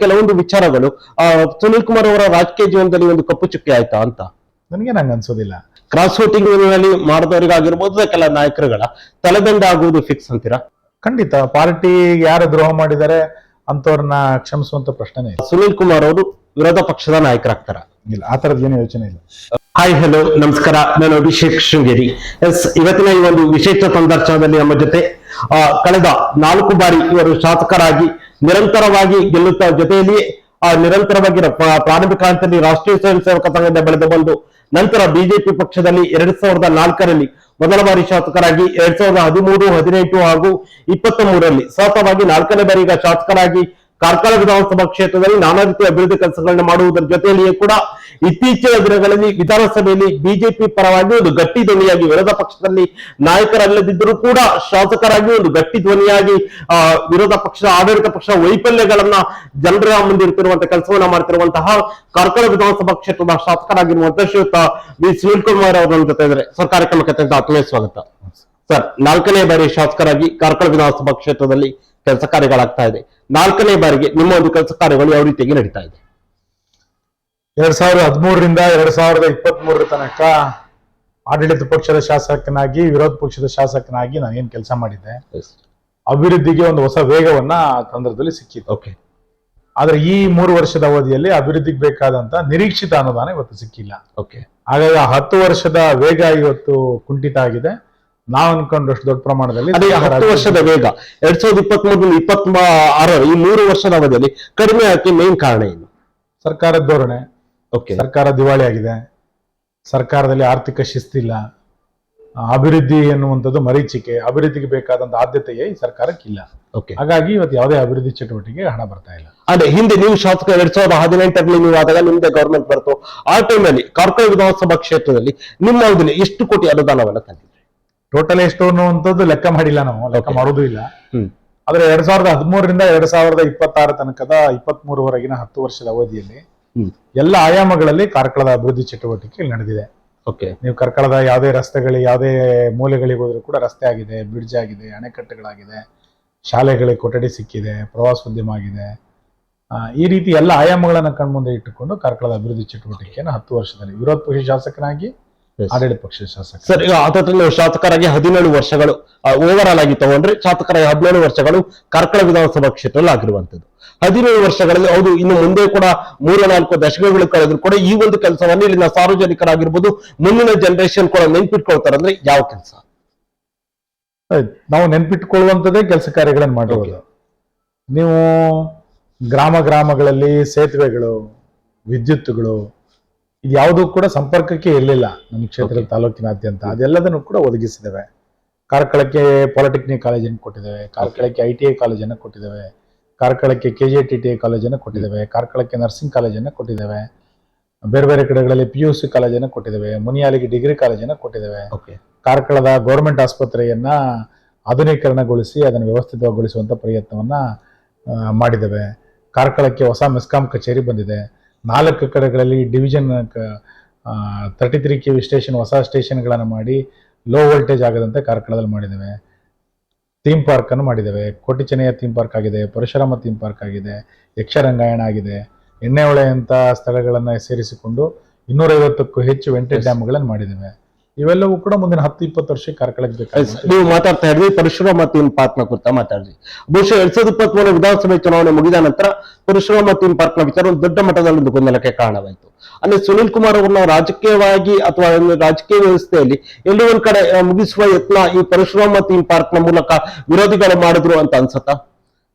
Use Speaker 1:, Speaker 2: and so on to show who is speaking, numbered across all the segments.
Speaker 1: ಕೆಲವೊಂದು ವಿಚಾರಗಳು ಸುನೀಲ್ ಕುಮಾರ್ ಅವರ ರಾಜಕೀಯ ಜೀವನದಲ್ಲಿ ಒಂದು ಕಪ್ಪು ಚುಕ್ಕೆ ಆಯ್ತಾ ಅಂತ
Speaker 2: ನನಗೆ ನಂಗೆ ಅನ್ಸೋದಿಲ್ಲ.
Speaker 1: ಕ್ರಾಸ್ ವೋಟಿಂಗ್ ನಲ್ಲಿ ಮಾಡಿದವರಿಗಾಗಿರ್ಬೋದು ಕೆಲ ನಾಯಕರುಗಳ ತಲೆದಂಡ ಆಗುವುದು ಫಿಕ್ಸ್ ಅಂತೀರಾ?
Speaker 2: ಖಂಡಿತ ಪಾರ್ಟಿ ಯಾರು ದ್ರೋಹ ಮಾಡಿದ್ದಾರೆ ಅಂತವ್ರನ್ನ ಕ್ಷಮಿಸುವಂತ ಪ್ರಶ್ನೆನೇ ಇಲ್ಲ.
Speaker 1: ಸುನೀಲ್ ಕುಮಾರ್ ಅವರು ವಿರೋಧ ಪಕ್ಷದ ನಾಯಕರಾಗ್ತಾರ?
Speaker 2: ಇಲ್ಲ, ಆ ತರದ್ ಏನು ಯೋಚನೆ ಇಲ್ಲ.
Speaker 1: ಹಾಯ್ ಹಲೋ ನಮಸ್ಕಾರ, ನಾನು ಅಭಿಷೇಕ್ ಶೃಂಗೇರಿ. ಇವತ್ತಿನ ಈ ಒಂದು ವಿಶೇಷ ಸಂದರ್ಶನದಲ್ಲಿ ನಮ್ಮ ಜೊತೆ ಕಳೆದ 4 ಬಾರಿ ಇವರು ಶಾಸಕರಾಗಿ ನಿರಂತರವಾಗಿ ಗೆಲ್ಲುತ್ತಾ ಜೊತೆಯಲ್ಲಿ ನಿರಂತರವಾಗಿ ಪ್ರಾರಂಭಿಕ ಹಂತದಲ್ಲಿ ರಾಷ್ಟ್ರೀಯ ಸ್ವಯಂ ಸೇವಕ ಸಂಘದಿಂದ ಬೆಳೆದು ಬಂದು ನಂತರ ಬಿಜೆಪಿ ಪಕ್ಷದಲ್ಲಿ 2004ರಲ್ಲಿ ಮೊದಲ ಬಾರಿ ಶಾಸಕರಾಗಿ 2013, 2018 ಹಾಗೂ 2023ರಲ್ಲಿ ಸತತವಾಗಿ 4ನೇ ಬಾರಿ ಈಗ ಶಾಸಕರಾಗಿ ಕಾರ್ಕಳ ವಿಧಾನಸಭಾ ಕ್ಷೇತ್ರದಲ್ಲಿ ನಾನಾ ರೀತಿಯ ಅಭಿವೃದ್ಧಿ ಕೆಲಸಗಳನ್ನ ಮಾಡುವುದರ ಜೊತೆಯಲ್ಲಿಯೇ ಕೂಡ ಇತ್ತೀಚಿನ ದಿನಗಳಲ್ಲಿ ವಿಧಾನಸಭೆಯಲ್ಲಿ ಬಿಜೆಪಿ ಪರವಾಗಿ ಒಂದು ಗಟ್ಟಿ ಧ್ವನಿಯಾಗಿ, ವಿರೋಧ ಪಕ್ಷದಲ್ಲಿ ನಾಯಕರಲ್ಲದಿದ್ದರೂ ಕೂಡ ಶಾಸಕರಾಗಿ ಒಂದು ಗಟ್ಟಿ ಧ್ವನಿಯಾಗಿ ವಿರೋಧ ಪಕ್ಷ ಆಡಳಿತ ಪಕ್ಷ ವೈಫಲ್ಯಗಳನ್ನ ಜನರ ಮುಂದಿರುತ್ತಿರುವಂತಹ ಕೆಲಸವನ್ನ ಮಾಡ್ತಿರುವಂತಹ ಕಾರ್ಕಳ ವಿಧಾನಸಭಾ ಕ್ಷೇತ್ರದ ಶಾಸಕರಾಗಿರುವಂತಹ ಶ್ರೀಯುತ ವಿ ಸುನೀಲ್ ಕುಮಾರ್ ಅವರ ಜೊತೆ ಇದ್ದಾರೆ. ಸರ್, ಕಾರ್ಯಕ್ರಮಕ್ಕೆ ಅತ್ಯಂತ ಆತ್ಮೀಯ ಸ್ವಾಗತ. ಸರ್, 4ನೇ ಬಾರಿ ಶಾಸಕರಾಗಿ ಕಾರ್ಕಳ ವಿಧಾನಸಭಾ ಕ್ಷೇತ್ರದಲ್ಲಿ ಕೆಲಸ ಕಾರ್ಯಗಳಾಗ್ತಾ ಇದೆ. 4ನೇ ಬಾರಿಗೆ ನಿಮ್ಮ ಒಂದು ಕೆಲಸ ಕಾರ್ಯಗಳು ಯಾವ ರೀತಿಯಾಗಿ ನಡೀತಾ ಇದೆ?
Speaker 2: 2013ರಿಂದ 2023 ತನಕ ಆಡಳಿತ ಪಕ್ಷದ ಶಾಸಕನಾಗಿ, ವಿರೋಧ ಪಕ್ಷದ ಶಾಸಕನಾಗಿ ನಾನು ಏನ್ ಕೆಲಸ ಮಾಡಿದ್ದೆ, ಅಭಿವೃದ್ಧಿಗೆ ಒಂದು ಹೊಸ ವೇಗವನ್ನ ತಂತ್ರದಲ್ಲಿ ಸಿಕ್ಕಿತ್ತು.
Speaker 1: ಓಕೆ.
Speaker 2: ಆದ್ರೆ ಈ 3 ವರ್ಷದ ಅವಧಿಯಲ್ಲಿ ಅಭಿವೃದ್ಧಿಗೆ ಬೇಕಾದಂತ ನಿರೀಕ್ಷಿತ ಅನುದಾನ ಇವತ್ತು ಸಿಕ್ಕಿಲ್ಲ.
Speaker 1: ಓಕೆ.
Speaker 2: ಹಾಗಾಗಿ 10 ವರ್ಷದ ವೇಗ ಇವತ್ತು ಕುಂಠಿತ ಆಗಿದೆ. ನಾವು ಅನ್ಕೊಂಡಷ್ಟು ದೊಡ್ಡ ಪ್ರಮಾಣದಲ್ಲಿ
Speaker 1: 10 ವರ್ಷದ ವೇಗ 2023, 2026 ಈ 3 ವರ್ಷದ ಅವಧಿಯಲ್ಲಿ ಕಡಿಮೆ ಆಗಿ ಮೇನ್ ಕಾರಣ ಏನು?
Speaker 2: ಸರ್ಕಾರದ ಧೋರಣೆ.
Speaker 1: ಓಕೆ.
Speaker 2: ಸರ್ಕಾರ ದಿವಾಳಿ ಆಗಿದೆ. ಸರ್ಕಾರದಲ್ಲಿ ಆರ್ಥಿಕ ಶಿಸ್ತಿಲ್ಲ. ಅಭಿವೃದ್ಧಿ ಎನ್ನುವಂಥದ್ದು ಮರೀಚಿಕೆ. ಅಭಿವೃದ್ಧಿಗೆ ಬೇಕಾದಂತ ಆದ್ಯತೆಯೇ ಈ ಸರ್ಕಾರಕ್ಕಿಲ್ಲ.
Speaker 1: ಓಕೆ.
Speaker 2: ಹಾಗಾಗಿ ಇವತ್ತು ಯಾವುದೇ ಅಭಿವೃದ್ಧಿ ಚಟುವಟಿಕೆ ಹಣ ಬರ್ತಾ ಇಲ್ಲ.
Speaker 1: ಅದೇ ಹಿಂದೆ ನೀವು ಶಾಸಕ 2018ರಲ್ಲಿ ನೀವು ಆದಾಗ ನಿಮ್ದೇ ಗವರ್ಮೆಂಟ್ ಬರ್ತು. ಆ ಟೈಮಲ್ಲಿ ಕಾರ್ಕಳ ವಿಧಾನಸಭಾ ಕ್ಷೇತ್ರದಲ್ಲಿ ನಿಮ್ಮ ಅವಧಿಯಲ್ಲಿ ಎಷ್ಟು ಕೋಟಿ ಅನುದಾನವನ್ನ ತಂದಿದ್ರಿ?
Speaker 2: ಟೋಟಲ್ ಎಷ್ಟು ಅನ್ನುವಂಥದ್ದು ಲೆಕ್ಕ ಮಾಡಿಲ್ಲ, ನಾವು ಲೆಕ್ಕ ಮಾಡೋದು ಇಲ್ಲ. ಆದ್ರೆ 2013ರಿಂದ 2026 ತನಕದ 23ವರೆಗಿನ 10 ವರ್ಷದ ಅವಧಿಯಲ್ಲಿ ಎಲ್ಲ ಆಯಾಮಗಳಲ್ಲಿ ಕಾರ್ಕಳದ ಅಭಿವೃದ್ಧಿ ಚಟುವಟಿಕೆ ನಡೆದಿದೆ.
Speaker 1: ಓಕೆ.
Speaker 2: ನೀವು ಕಾರ್ಕಳದ ಯಾವುದೇ ರಸ್ತೆಗಳಿಗೆ, ಯಾವುದೇ ಮೂಲೆಗಳಿಗೆ ಹೋದ್ರೂ ಕೂಡ ರಸ್ತೆ ಆಗಿದೆ, ಬ್ರಿಡ್ಜ್ ಆಗಿದೆ, ಅಣೆಕಟ್ಟುಗಳಾಗಿದೆ, ಶಾಲೆಗಳಿಗೆ ಕೊಠಡಿ ಸಿಕ್ಕಿದೆ, ಪ್ರವಾಸೋದ್ಯಮ ಆಗಿದೆ. ಈ ರೀತಿ ಎಲ್ಲ ಆಯಾಮಗಳನ್ನ ಕಣ್ಮುಂದೆ ಇಟ್ಟುಕೊಂಡು ಕಾರ್ಕಳದ ಅಭಿವೃದ್ಧಿ ಚಟುವಟಿಕೆಯನ್ನು 10 ವರ್ಷದಲ್ಲಿ ವಿರೋಧ ಪಕ್ಷ ಶಾಸಕನಾಗಿ, ಆಡಳಿತ ಪಕ್ಷದ ಶಾಸಕ.
Speaker 1: ಸರ್, ಈಗ ಅದರಲ್ಲಿ ಶಾಸಕರಾಗಿ 17 ವರ್ಷಗಳು ಓವರ್ ಆಲ್ ಆಗಿ ತಗೊಂಡ್ರೆ ಶಾಸಕರಾಗಿ 17 ವರ್ಷಗಳು ಕಾರ್ಕಳ ವಿಧಾನಸಭಾ ಕ್ಷೇತ್ರದಲ್ಲಿ ಆಗಿರುವಂತದ್ದು. 17 ವರ್ಷಗಳಲ್ಲಿ ಹೌದು, ಇನ್ನು ಮುಂದೆ ಕೂಡ 3-4 ದಶಕಗಳು ಕಳೆದ್ರು ಕೂಡ ಈ ಒಂದು ಕೆಲಸವನ್ನು ಇಲ್ಲಿನ ಸಾರ್ವಜನಿಕರಾಗಿರ್ಬೋದು, ಮುಂದಿನ ಜನರೇಷನ್ ಕೂಡ ನೆನ್ಪಿಟ್ಕೊಳ್ತಾರೆ. ಅಂದ್ರೆ ಯಾವ ಕೆಲಸ?
Speaker 2: ನಾವು ನೆನ್ಪಿಟ್ಕೊಳ್ಳುವಂಥದ್ದೇ ಕೆಲಸ ಕಾರ್ಯಗಳನ್ನು ಮಾಡುವುದು. ನೀವು ಗ್ರಾಮಗಳಲ್ಲಿ ಸೇತುವೆಗಳು, ವಿದ್ಯುತ್ಗಳು, ಇದು ಯಾವುದೂ ಕೂಡ ಸಂಪರ್ಕಕ್ಕೆ ಇರಲಿಲ್ಲ ನಮ್ಮ ಕ್ಷೇತ್ರದ ತಾಲೂಕಿನಾದ್ಯಂತ. ಅದೆಲ್ಲದನ್ನು ಕೂಡ ಒದಗಿಸಿದ್ದೇವೆ. ಕಾರ್ಕಳಕ್ಕೆ ಪಾಲಿಟೆಕ್ನಿಕ್ ಕಾಲೇಜನ್ನು ಕೊಟ್ಟಿದ್ದೇವೆ, ಕಾರ್ಕಳಕ್ಕೆ ITI ಕಾಲೇಜನ್ನು ಕೊಟ್ಟಿದ್ದೇವೆ, ಕಾರ್ಕಳಕ್ಕೆ KJTTI ಕಾಲೇಜನ್ನು ಕೊಟ್ಟಿದ್ದೇವೆ, ಕಾರ್ಕಳಕ್ಕೆ ನರ್ಸಿಂಗ್ ಕಾಲೇಜನ್ನು ಕೊಟ್ಟಿದ್ದೇವೆ, ಬೇರೆ ಬೇರೆ ಕಡೆಗಳಲ್ಲಿ PUC ಕಾಲೇಜನ್ನು ಕೊಟ್ಟಿದ್ದೇವೆ, ಮುನಿಯಾಲಿಗೆ ಡಿಗ್ರಿ ಕಾಲೇಜನ್ನು ಕೊಟ್ಟಿದ್ದೇವೆ. ಕಾರ್ಕಳದ ಗೌರ್ಮೆಂಟ್ ಆಸ್ಪತ್ರೆಯನ್ನ ಆಧುನೀಕರಣಗೊಳಿಸಿ ಅದನ್ನು ವ್ಯವಸ್ಥಿತಗೊಳಿಸುವಂತ ಪ್ರಯತ್ನವನ್ನ ಮಾಡಿದ್ದೇವೆ. ಕಾರ್ಕಳಕ್ಕೆ ಹೊಸ ಮೆಸ್ಕಾಂ ಕಚೇರಿ ಬಂದಿದೆ. 4 ಕಡೆಗಳಲ್ಲಿ ಡಿವಿಷನ್ 33 KV ಸ್ಟೇಷನ್, ಹೊಸ ಸ್ಟೇಷನ್ಗಳನ್ನು ಮಾಡಿ ಲೋ ವೋಲ್ಟೇಜ್ ಆಗದಂತೆ ಕಾರ್ಕಳದಲ್ಲಿ ಮಾಡಿದ್ದೇವೆ. ಥೀಮ್ ಪಾರ್ಕ್ ಅನ್ನು ಮಾಡಿದ್ದೇವೆ. ಕೋಟಿ ಚೆನ್ನಯ್ಯ ಥೀಮ್ ಪಾರ್ಕ್ ಆಗಿದೆ, ಪರಶುರಾಮ ಥೀಮ್ ಪಾರ್ಕ್ ಆಗಿದೆ, ಯಕ್ಷರಂಗಾಯಣ ಆಗಿದೆ. ಎಣ್ಣೆಹೊಳೆ ಅಂತ ಸ್ಥಳಗಳನ್ನ ಸೇರಿಸಿಕೊಂಡು 250ಕ್ಕೂ ಹೆಚ್ಚು ವೆಂಟೇಜ್ ಡ್ಯಾಮ್ಗಳನ್ನು ಮಾಡಿದ್ದೇವೆ. ಇವೆಲ್ಲವೂ ಕೂಡ ಮುಂದಿನ 10-20 ವರ್ಷಕ್ಕೆ ಕಾರ್ಕಳಕ್ಕೆ ಬೇಕಾಗಿದೆ.
Speaker 1: ನೀವು ಮಾತಾಡ್ತಾ ಇದ್ರಿ ಪರಶುರಾಮ ಥೀಮ್ ಪಾರ್ಕ್ ನ ಕುರಿತ ಮಾತಾಡ್ರಿ. ಬಹುಶಃ 2023 ವಿಧಾನಸಭೆ ಚುನಾವಣೆ ಮುಗಿದ ನಂತರ ಪರಶುರಾಮ ಥೀಮ್ ಪಾರ್ಕ್ ನ ವಿಚಾರ ದೊಡ್ಡ ಮಟ್ಟದಲ್ಲಿ ಒಂದು ಗೊಂದಲಕ್ಕೆ ಕಾರಣವಾಯಿತು. ಅಂದ್ರೆ ಸುನೀಲ್ ಕುಮಾರ್ ಅವರನ್ನ ರಾಜಕೀಯವಾಗಿ ಅಥವಾ ರಾಜಕೀಯ ವ್ಯವಸ್ಥೆಯಲ್ಲಿ ಎಲ್ಲೋ ಒಂದ್ ಕಡೆ ಮುಗಿಸುವ ಯತ್ನ ಈ ಪರಶುರಾಮ ಥೀಮ್ ಪಾರ್ಕ್ ನ ಮೂಲಕ ವಿರೋಧಿಗಳು ಮಾಡಿದ್ರು ಅಂತ ಅನ್ಸತ್ತಾ?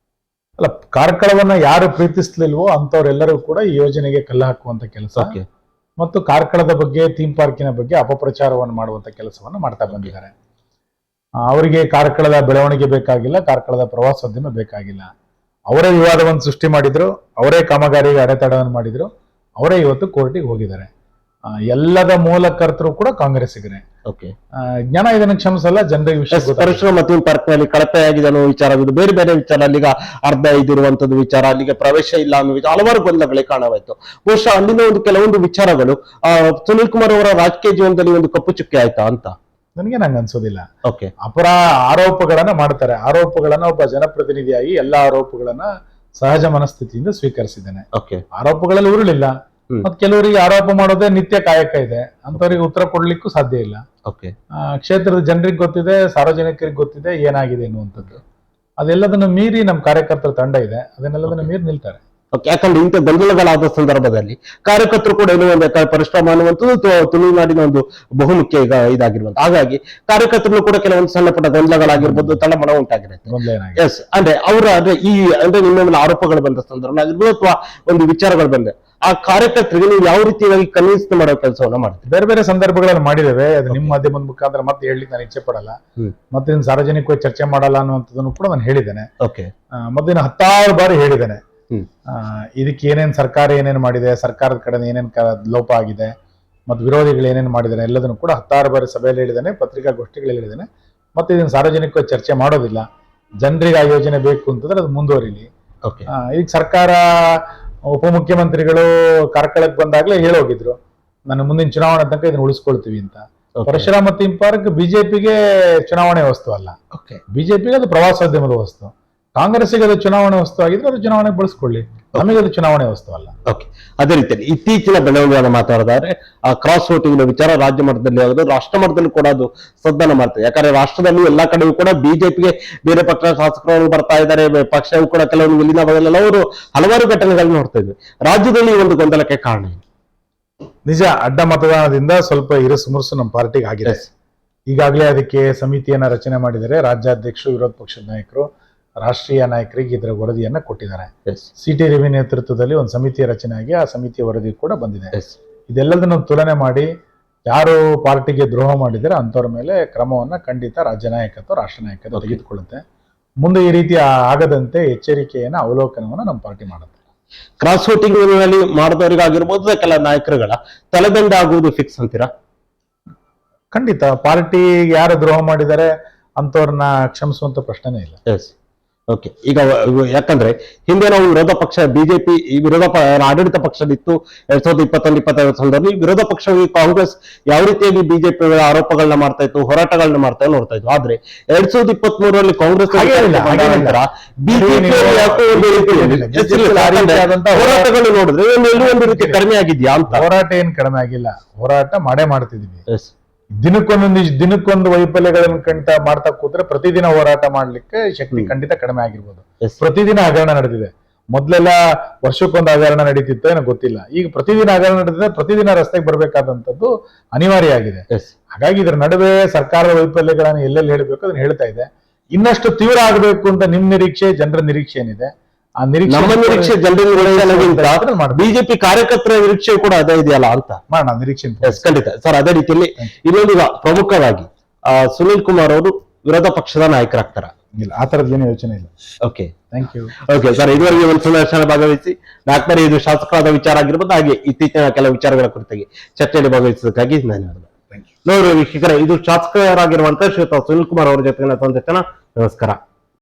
Speaker 2: ಅಲ್ಲ, ಕಾರ್ಕಳವನ್ನ ಯಾರು ಪ್ರೀತಿಸ್ಲಿಲ್ವೋ ಅಂತವ್ರೆಲ್ಲರೂ ಕೂಡ ಈ ಯೋಜನೆಗೆ ಕಲ್ಲು ಹಾಕುವಂತ ಕೆಲಸ ಮತ್ತು ಕಾರ್ಕಳದ ಬಗ್ಗೆ, ಥೀಮ್ ಪಾರ್ಕಿನ ಬಗ್ಗೆ ಅಪಪ್ರಚಾರವನ್ನು ಮಾಡುವಂತ ಕೆಲಸವನ್ನು ಮಾಡ್ತಾ ಬಂದಿದ್ದಾರೆ. ಅವರಿಗೆ ಕಾರ್ಕಳದ ಬೆಳವಣಿಗೆ ಬೇಕಾಗಿಲ್ಲ, ಕಾರ್ಕಳದ ಪ್ರವಾಸೋದ್ಯಮ ಬೇಕಾಗಿಲ್ಲ. ಅವರೇ ವಿವಾದವನ್ನು ಸೃಷ್ಟಿ ಮಾಡಿದ್ರು, ಅವರೇ ಕಾಮಗಾರಿಗೆ ಅಡೆತಡೆಯನ್ನು ಮಾಡಿದ್ರು, ಅವರೇ ಇವತ್ತು ಕೋರ್ಟಿಗೆ ಹೋಗಿದ್ದಾರೆ. ಎಲ್ಲದ ಮೂಲಕರ್ತರು ಕೂಡ ಕಾಂಗ್ರೆಸ್ಸಿಗರೇ. ಜನ ಇದನ್ನು ಕ್ಷಮಿಸಲ್ಲ, ಜನರಿಗೆ ವಿಷಯ.
Speaker 1: ಪರಶುರಾಮ ಥೀಮ್ ಪಾರ್ಕ್ ನಲ್ಲಿ ಕಳಪೆ ಆಗಿದೆ ಅನ್ನೋ ವಿಚಾರ, ಬೇರೆ ಬೇರೆ ವಿಚಾರ, ಅಲ್ಲಿಗ ಅರ್ಧ ಇದಿರುವಂತದ್ದು ವಿಚಾರ, ಅಲ್ಲಿಗೆ ಪ್ರವೇಶ ಇಲ್ಲ ಅನ್ನೋ ವಿಚಾರ, ಹಲವಾರು ಗೊಂದಲಗಳೇ ಕಾರಣವಾಯ್ತು. ಬಹುಶಃ ಅಲ್ಲಿನ ಒಂದು ಕೆಲವೊಂದು ವಿಚಾರಗಳು ಸುನೀಲ್ ಕುಮಾರ್ ಅವರ ರಾಜಕೀಯ ಜೀವನದಲ್ಲಿ ಒಂದು ಕಪ್ಪು ಚುಕ್ಕೆ ಆಯ್ತಾ ಅಂತ
Speaker 2: ನನಗೆ ಅನ್ಸೋದಿಲ್ಲ. ಆರೋಪಗಳನ್ನ ಮಾಡ್ತಾರೆ. ಆರೋಪಗಳನ್ನ ಒಬ್ಬ ಜನಪ್ರತಿನಿಧಿಯಾಗಿ ಎಲ್ಲಾ ಆರೋಪಗಳನ್ನ ಸಹಜ ಮನಸ್ಥಿತಿಯಿಂದ ಸ್ವೀಕರಿಸಿದ್ದೇನೆ.
Speaker 1: ಓಕೆ.
Speaker 2: ಆರೋಪಗಳಲ್ಲಿ ಉರುಳಿಲ್ಲ. ಮತ್ ಕೆಲವರಿಗೆ ಆರೋಪ ಮಾಡೋದೇ ನಿತ್ಯ ಕಾಯಕ ಇದೆ, ಅಂತವರಿಗೆ ಉತ್ತರ ಕೊಡ್ಲಿಕ್ಕೂ ಸಾಧ್ಯ ಇಲ್ಲ.
Speaker 1: ಓಕೆ.
Speaker 2: ಕ್ಷೇತ್ರದ ಜನರಿಗೆ ಗೊತ್ತಿದೆ, ಸಾರ್ವಜನಿಕರಿಗೆ ಗೊತ್ತಿದೆ ಏನಾಗಿದೆ ಎನ್ನುವಂಥದ್ದು. ಅದೆಲ್ಲದನ್ನು ಮೀರಿ ನಮ್ಮ ಕಾರ್ಯಕರ್ತರ ತಂಡ ಇದೆ, ಅದನ್ನೆಲ್ಲದನ್ನು ಮೀರಿ ನಿಲ್ತಾರೆ.
Speaker 1: ಯಾಕಂದ್ರೆ ಇಂಥ ಗೊಂದಲಗಳಾದ ಸಂದರ್ಭದಲ್ಲಿ ಕಾರ್ಯಕರ್ತರು ಕೂಡ ಏನೋ ಒಂದು ಪರಿಶ್ರಮ ಅನ್ನುವಂಥದ್ದು ತುಳುನಾಡಿನ ಒಂದು ಬಹುಮುಖ್ಯ ಇದಾಗಿರುವಂತ. ಹಾಗಾಗಿ ಕಾರ್ಯಕರ್ತರು ಕೂಡ ಕೆಲವೊಂದು ಸಣ್ಣ ಪುಟ್ಟ ಗೊಂದಲಗಳಾಗಿರ್ಬೋದು, ತಳಮಳ ಉಂಟಾಗಿರುತ್ತೆ.
Speaker 2: ಗೊಂದಲ ಏನಾಗಿದೆ?
Speaker 1: ಎಸ್, ಅಂದ್ರೆ ಅವರ ಅಂದ್ರೆ ನಿಮ್ಮ ಮೇಲೆ ಆರೋಪಗಳು ಬಂದ ಸಂದರ್ಭ ಆಗಿರ್ಬೋದು ಅಥವಾ ಒಂದು ವಿಚಾರಗಳು ಬಂದೆ, ಆ ಕಾರ್ಯಕರ್ತರಿಗೆ ನೀವು ಯಾವ ರೀತಿಯಾಗಿ ಕನ್ವಿನ್ಸ್ ಮಾಡೋ ಕೆಲಸವನ್ನ ಮಾಡ್ತೀವಿ?
Speaker 2: ಬೇರೆ ಬೇರೆ ಸಂದರ್ಭಗಳನ್ನು ಮಾಡಿದ್ದೇವೆ. ಅದು ನಿಮ್ಮ ಮಾಧ್ಯಮದ ಮುಖಾಂತರ ಮತ್ತೆ ಹೇಳಲಿಕ್ಕೆ ನಾನು ಇಚ್ಛೆ ಪಡಲ್ಲ. ಮತ್ತೆ ಇನ್ನು ಸಾರ್ವಜನಿಕವಾಗಿ ಚರ್ಚೆ ಮಾಡಲ್ಲ ಅನ್ನುವಂಥದ್ದನ್ನು ಕೂಡ ನಾನು ಹೇಳಿದ್ದೇನೆ.
Speaker 1: ಓಕೆ.
Speaker 2: ಮತ್ತೆ ಇನ್ನು 10 ಬಾರಿ ಹೇಳಿದ್ದೇನೆ. ಇದಕ್ಕೆ ಏನೇನ್ ಸರ್ಕಾರ ಏನೇನು ಮಾಡಿದೆ, ಸರ್ಕಾರದ ಕಡೆ ಏನೇನ್ ಲೋಪ ಆಗಿದೆ, ಮತ್ತು ವಿರೋಧಿಗಳು ಏನೇನು ಮಾಡಿದ್ದಾರೆ ಎಲ್ಲದನ್ನು ಕೂಡ 10 ಬಾರಿ ಸಭೆಯಲ್ಲಿ ಹೇಳಿದ್ದೇನೆ, ಪತ್ರಿಕಾಗೋಷ್ಠಿಗಳಲ್ಲಿ ಹೇಳಿದ್ದೇನೆ. ಮತ್ತೆ ಇದನ್ನು ಸಾರ್ವಜನಿಕವಾಗಿ ಚರ್ಚೆ ಮಾಡೋದಿಲ್ಲ. ಜನರಿಗೆ ಆ ಯೋಜನೆ ಬೇಕು ಅಂತಂದ್ರೆ ಅದು ಮುಂದುವರಿಲಿ. ಈಗ ಸರ್ಕಾರ ಉಪಮುಖ್ಯಮಂತ್ರಿಗಳು ಕಾರ್ಕಳಕ್ಕೆ ಬಂದಾಗ್ಲೇ ಹೇಳೋಗಿದ್ರು, ನಾನು ಮುಂದಿನ ಚುನಾವಣೆ ತನಕ ಇದನ್ನ ಉಳಿಸ್ಕೊಳ್ತೀವಿ ಅಂತ. ಪರಶುರಾಮ ಥೀಮ್ ಪಾರ್ಕ್ ಬಿಜೆಪಿಗೆ ಚುನಾವಣೆ ವಸ್ತು ಅಲ್ಲ, ಬಿಜೆಪಿಗೆ ಅದು ಪ್ರವಾಸೋದ್ಯಮದ ವಸ್ತು. ಕಾಂಗ್ರೆಸ್ಗೆ ಅದು ಚುನಾವಣೆ ವಸ್ತು ಆಗಿದ್ರೆ ಅದು ಚುನಾವಣೆ ಬಳಸ್ಕೊಳ್ಳಿ, ನಮಗೆ ಅದು ಚುನಾವಣೆ ವಸ್ತು ಅಲ್ಲ.
Speaker 1: ಓಕೆ. ಅದೇ ರೀತಿಯಲ್ಲಿ ಇತ್ತೀಚಿನ ಬೆಳವಣಿಗೆಯನ್ನು ಮಾತಾಡಿದ್ರೆ ಆ ಕ್ರಾಸ್ ವೋಟಿಂಗ್ ವಿಚಾರ ರಾಜ್ಯ ಮಟ್ಟದಲ್ಲಿ ಆಗೋದು, ರಾಷ್ಟ್ರ ಮಟ್ಟದಲ್ಲಿ ಕೂಡ ಅದು ಸದ್ದನ ಮಾಡ್ತದೆ. ಯಾಕಂದ್ರೆ ರಾಷ್ಟ್ರದಲ್ಲಿ ಎಲ್ಲಾ ಕಡೆಯೂ ಕೂಡ ಬಿಜೆಪಿಗೆ ಬೇರೆ ಪಕ್ಷ ಶಾಸಕರು ಬರ್ತಾ ಇದ್ದಾರೆ, ಪಕ್ಷವು ಕೂಡ ಕೆಲವೊಂದು ವಿಲೀನ ಭಾಗದಲ್ಲಿ ಅವರು ಹಲವಾರು ಘಟನೆಗಳನ್ನ ನೋಡ್ತಾ ಇದ್ವಿ. ರಾಜ್ಯದಲ್ಲಿ ಈ ಒಂದು ಗೊಂದಲಕ್ಕೆ ಕಾರಣ ಏನು?
Speaker 2: ನಿಜ, ಅಡ್ಡ ಮತದಾನದಿಂದ ಸ್ವಲ್ಪ ಇರಸು ಮುರುಸು ನಮ್ಮ ಪಾರ್ಟಿಗೆ ಆಗಿದೆ. ಈಗಾಗಲೇ ಅದಕ್ಕೆ ಸಮಿತಿಯನ್ನ ರಚನೆ ಮಾಡಿದರೆ ರಾಜ್ಯಾಧ್ಯಕ್ಷರು, ವಿರೋಧ ಪಕ್ಷದ ನಾಯಕರು, ರಾಷ್ಟ್ರೀಯ ನಾಯಕರಿಗೆ ಇದರ ವರದಿಯನ್ನ ಕೊಟ್ಟಿದ್ದಾರೆ. ಸಿ.ಟಿ. ರವಿ ನೇತೃತ್ವದಲ್ಲಿ ಒಂದು ಸಮಿತಿಯ ರಚನೆ ಆಗಿ ಆ ಸಮಿತಿಯ ವರದಿ ಕೂಡ ಬಂದಿದೆ. ಇದೆಲ್ಲದನ್ನು ತುಲನೆ ಮಾಡಿ ಯಾರು ಪಾರ್ಟಿಗೆ ದ್ರೋಹ ಮಾಡಿದರೆ ಅಂತವ್ರ ಮೇಲೆ ಕ್ರಮವನ್ನ ಖಂಡಿತ ರಾಜ್ಯ ನಾಯಕತ್ವ, ರಾಷ್ಟ್ರ ನಾಯಕತ್ವ ತೆಗೆದುಕೊಳ್ಳುತ್ತೆ. ಮುಂದೆ ಈ ರೀತಿ ಆಗದಂತೆ ಎಚ್ಚರಿಕೆಯನ್ನ, ಅವಲೋಕನವನ್ನ ನಮ್ಮ ಪಾರ್ಟಿ ಮಾಡುತ್ತೆ.
Speaker 1: ಕ್ರಾಸ್ ವೋಟಿಂಗ್ ಮಾಡಿದವರಿಗಾಗಿರ್ಬೋದು, ಕೆಲ ನಾಯಕರುಗಳ ತಲೆದಂಡ ಆಗುವುದು ಫಿಕ್ಸ್ ಅಂತೀರಾ?
Speaker 2: ಖಂಡಿತ ಪಾರ್ಟಿ ಯಾರು ದ್ರೋಹ ಮಾಡಿದ್ದಾರೆ ಅಂತವ್ರನ್ನ ಕ್ಷಮಿಸುವಂತ ಪ್ರಶ್ನೆನೇ ಇಲ್ಲ.
Speaker 1: ಓಕೆ. ಈಗ ಯಾಕಂದ್ರೆ ಹಿಂದೆ ನಾವು ವಿರೋಧ ಪಕ್ಷ ಬಿಜೆಪಿ ಆಡಳಿತ ಪಕ್ಷದಿತ್ತು 2021-22 ಸಂದರ್ಭದಲ್ಲಿ ವಿರೋಧ ಪಕ್ಷವಾಗಿ ಕಾಂಗ್ರೆಸ್ ಯಾವ ರೀತಿಯಾಗಿ ಬಿಜೆಪಿ ಆರೋಪಗಳನ್ನ ಮಾಡ್ತಾ ಇತ್ತು, ಹೋರಾಟಗಳನ್ನ ಮಾಡ್ತಾ ನೋಡ್ತಾ ಇತ್ತು. ಆದ್ರೆ 2023ರಲ್ಲಿ ಕಾಂಗ್ರೆಸ್ ಹೋರಾಟಗಳು ನೋಡಿದ್ರೆ ಒಂದು ರೀತಿ ಕಡಿಮೆ ಆಗಿದ್ಯಾ ಅಂತ?
Speaker 2: ಹೋರಾಟ ಏನ್ ಕಡಿಮೆ ಆಗಿಲ್ಲ, ಹೋರಾಟ ಮಾಡೇ ಮಾಡ್ತಿದೀವಿ. ದಿನಕ್ಕೊಂದು ವೈಫಲ್ಯಗಳನ್ನು ಮಾಡ್ತಾ ಕೂತ್ರೆ ಪ್ರತಿದಿನ ಹೋರಾಟ ಮಾಡ್ಲಿಕ್ಕೆ ಶಕ್ತಿ ಖಂಡಿತ ಕಡಿಮೆ ಆಗಿರ್ಬೋದು. ಪ್ರತಿದಿನ ಹಗರಣ ನಡೆದಿದೆ. ಮೊದ್ಲೆಲ್ಲ ವರ್ಷಕ್ಕೊಂದು ಹಗರಣ ನಡೀತಿತ್ತು, ಏನೋ ಗೊತ್ತಿಲ್ಲ. ಈಗ ಪ್ರತಿದಿನ ಹಗರಣ ನಡೆದಿದೆ, ಪ್ರತಿದಿನ ರಸ್ತೆಗೆ ಬರ್ಬೇಕಾದಂತದ್ದು ಅನಿವಾರ್ಯ ಆಗಿದೆ. ಹಾಗಾಗಿ ಇದರ ನಡುವೆ ಸರ್ಕಾರದ ವೈಫಲ್ಯಗಳನ್ನು ಎಲ್ಲೆಲ್ಲಿ ಹೇಳ್ಬೇಕು ಅದನ್ನ ಹೇಳ್ತಾ ಇದೆ. ಇನ್ನಷ್ಟು ತೀವ್ರ ಆಗಬೇಕು ಅಂತ ನಿಮ್ ನಿರೀಕ್ಷೆ, ಜನರ ನಿರೀಕ್ಷೆ ಏನಿದೆ? ಆ
Speaker 1: ನಮ್ಮ ನಿರೀಕ್ಷೆ ಜನರ ಬಿಜೆಪಿ ಕಾರ್ಯಕರ್ತರ ನಿರೀಕ್ಷೆ ಕೂಡ ಅದೇ ಇದೆಯಲ್ಲ ಅಂತ
Speaker 2: ಮಾಡೋಣ, ನಿರೀಕ್ಷೆ
Speaker 1: ಖಂಡಿತ ಸರ್. ಅದೇ ರೀತಿಯಲ್ಲಿ ಇನ್ನೊಂದು ಪ್ರಮುಖವಾಗಿ ಸುನೀಲ್ ಕುಮಾರ್ ಅವರು ವಿರೋಧ ಪಕ್ಷದ ನಾಯಕರಾಗ್ತಾರ?
Speaker 2: ಇಲ್ಲ, ಆ ತರದ್ ಏನು ಯೋಚನೆ ಇಲ್ಲ.
Speaker 1: Okay,
Speaker 2: thank you.
Speaker 1: Okay sir, ಇದುವರೆಗೆ ಒಂದು ಸಂದರ್ಶನ ಭಾಗವಹಿಸಿ 4ನೇ ಇದು ಶಾಸಕರಾದ ವಿಚಾರ ಆಗಿರ್ಬೋದು, ಹಾಗೆ ಇತ್ತೀಚಿನ ಕೆಲವು ವಿಚಾರಗಳ ಕುರಿತಾಗಿ ಚರ್ಚೆಯಲ್ಲಿ ಭಾಗವಹಿಸೋದಕ್ಕಾಗಿ ಧನ್ಯವಾದ. ನೋಡಿ ವೀಕ್ಷಕರೇ, ಇದು ಶಾಸಕರಾಗಿರುವಂತಹ ಶ್ರೀಯುತ ಸುನೀಲ್ ಕುಮಾರ್ ಅವರ ಜೊತೆಗಿನ ಸಂದರ್ಶನ. ನಮಸ್ಕಾರ.